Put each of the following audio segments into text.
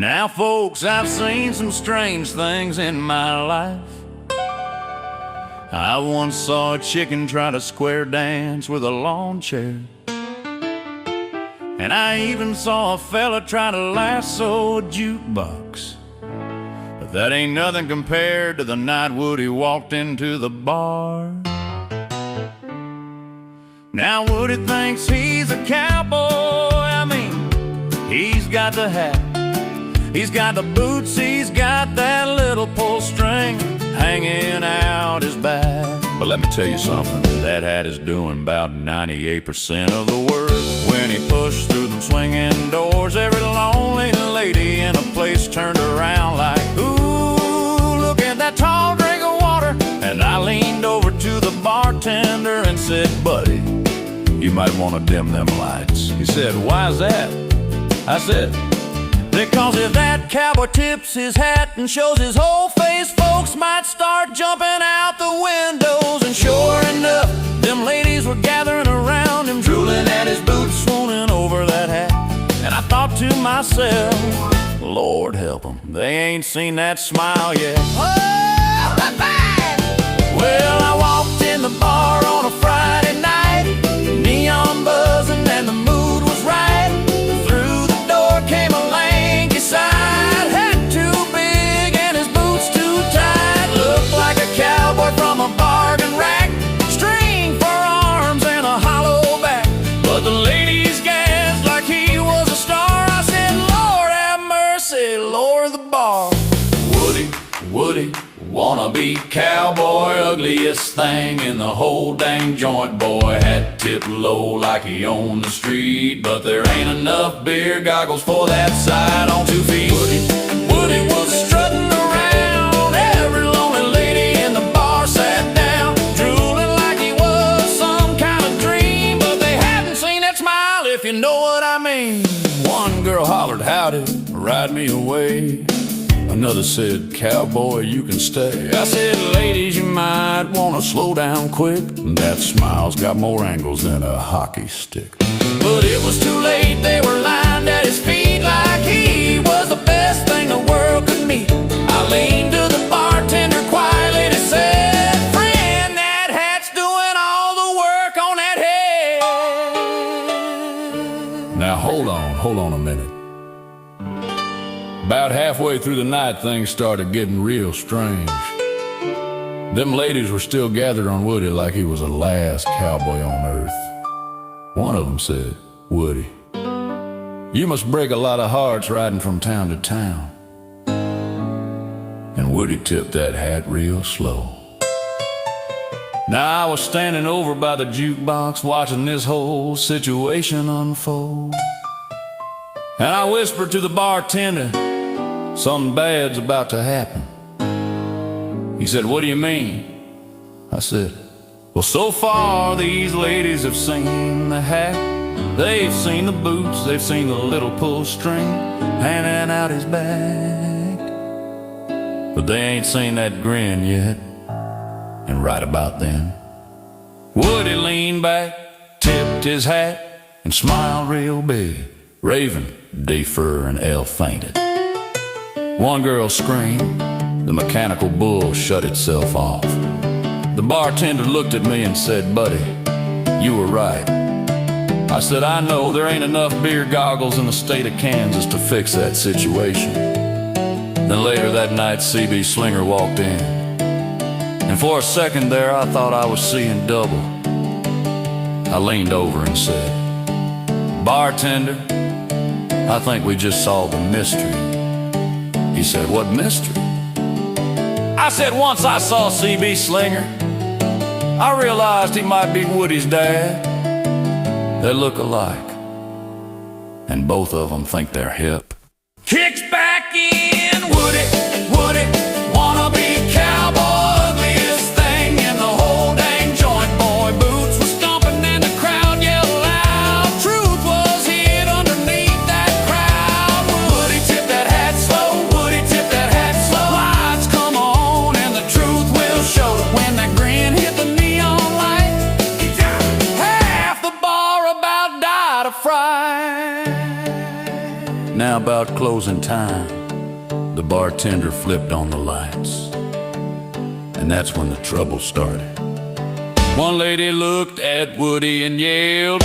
Now folks, I've seen some strange things in my life. I once saw a chicken try to square dance with a lawn chair, and I even saw a fella try to lasso a jukebox. But that ain't nothing compared to the night Woody walked into the bar. Now Woody thinks he's a cowboy. I mean, he's got the hat, he's got the boots, he's got that little pull string hanging out his back. But let me tell you something, that hat is doing about 98% of the work. When he pushed through them swinging doors, every lonely lady in a place turned around like, ooh, look at that tall drink of water. And I leaned over to the bartender and said, buddy, you might want to dim them lights. He said, why's that? I said, because if that cowboy tips his hat and shows his whole face, folks might start jumping out the windows. And sure enough, them ladies were gathering around him, drooling at his boots, swooning over that hat. And I thought to myself, Lord help them, they ain't seen that smile yet. Well, I walked in the bar on a Friday night, neon buzzing and the mood was right. Through the door came a lanky side, hat too big and his boots too tight. Looked like a cowboy from a bargain rack, string for arms and a hollow back. But the ladies gasped like he was a star. I said, Lord have mercy, lower the bar. Woody, wanna be cowboy, ugliest thing in the whole dang joint, boy. Hat tipped low like he owned the street, but there ain't enough beer goggles for that side on 2 feet. Woody was strutting around, every lonely lady in the bar sat down, drooling like he was some kind of dream, but they hadn't seen that smile, if you know what I mean. One girl hollered, howdy, ride me away. Another said, cowboy, you can stay. I said, ladies, you might want to slow down quick. That smile's got more angles than a hockey stick. But it was too late, they were lined at his feet like he was the best thing the world could meet. I leaned to the bartender quietly and said, friend, that hat's doing all the work on that head. Now hold on a minute. About halfway through the night, things started getting real strange. Them ladies were still gathered on Woody like he was the last cowboy on earth. One of them said, Woody, you must break a lot of hearts riding from town to town. And Woody tipped that hat real slow. Now I was standing over by the jukebox watching this whole situation unfold. And I whispered to the bartender, something bad's about to happen. He said, what do you mean? I said, well, so far these ladies have seen the hat, they've seen the boots, they've seen the little pull string hanging out his back, but they ain't seen that grin yet. And right about then, Woody leaned back, tipped his hat, and smiled real big. Raven, Defer, and Elle fainted. One girl screamed, the mechanical bull shut itself off. The bartender looked at me and said, buddy, you were right. I said, I know there ain't enough beer goggles in the state of Kansas to fix that situation. Then later that night, CB Slinger walked in. And for a second there, I thought I was seeing double. I leaned over and said, bartender, I think we just solved a mystery. He said, what mystery? I said, once I saw CB Slinger, I realized he might be Woody's dad. They look alike, and both of them think they're hip. Kicks back in, Woody, wanna be cowboy, ugliest thing in the whole dang joint, boy. Boots were stomping and the crowd yelled loud. Truth was hid underneath that crowd. Woody tipped that hat slow, Woody tipped that hat slow. Lights come on and the truth will show. When that grin hit the neon light, half the bar about died of fright. Now about about closing time, the bartender flipped on the lights. And that's when the trouble started. One lady looked at Woody and yelled,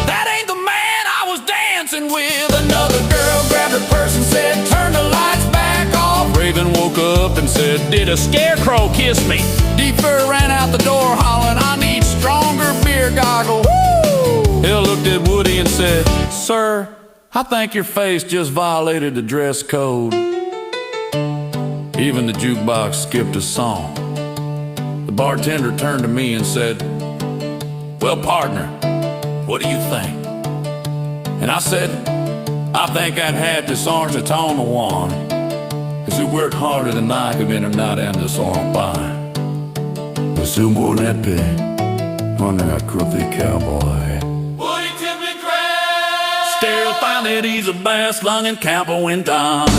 "That ain't the man I was dancing with!" Another girl grabbed her purse and said, "Turn the lights back off!" Raven woke up and said, "Did a scarecrow kiss me?" Deep Fur ran out the door hollering, "I need stronger beer goggle." Woo! Hill looked at Woody and said, "Sir, I think your face just violated the dress code." Even the jukebox skipped a song. The bartender turned to me and said, "Well, partner, what do you think?" And I said, "I think I'd had this orange at on the one, 'cause we worked harder than I could in a night and this orange pie. But soon won't that be on that crooked cowboy." Woody tipped me crab. Still find that he's a bass lung and Campbell went down.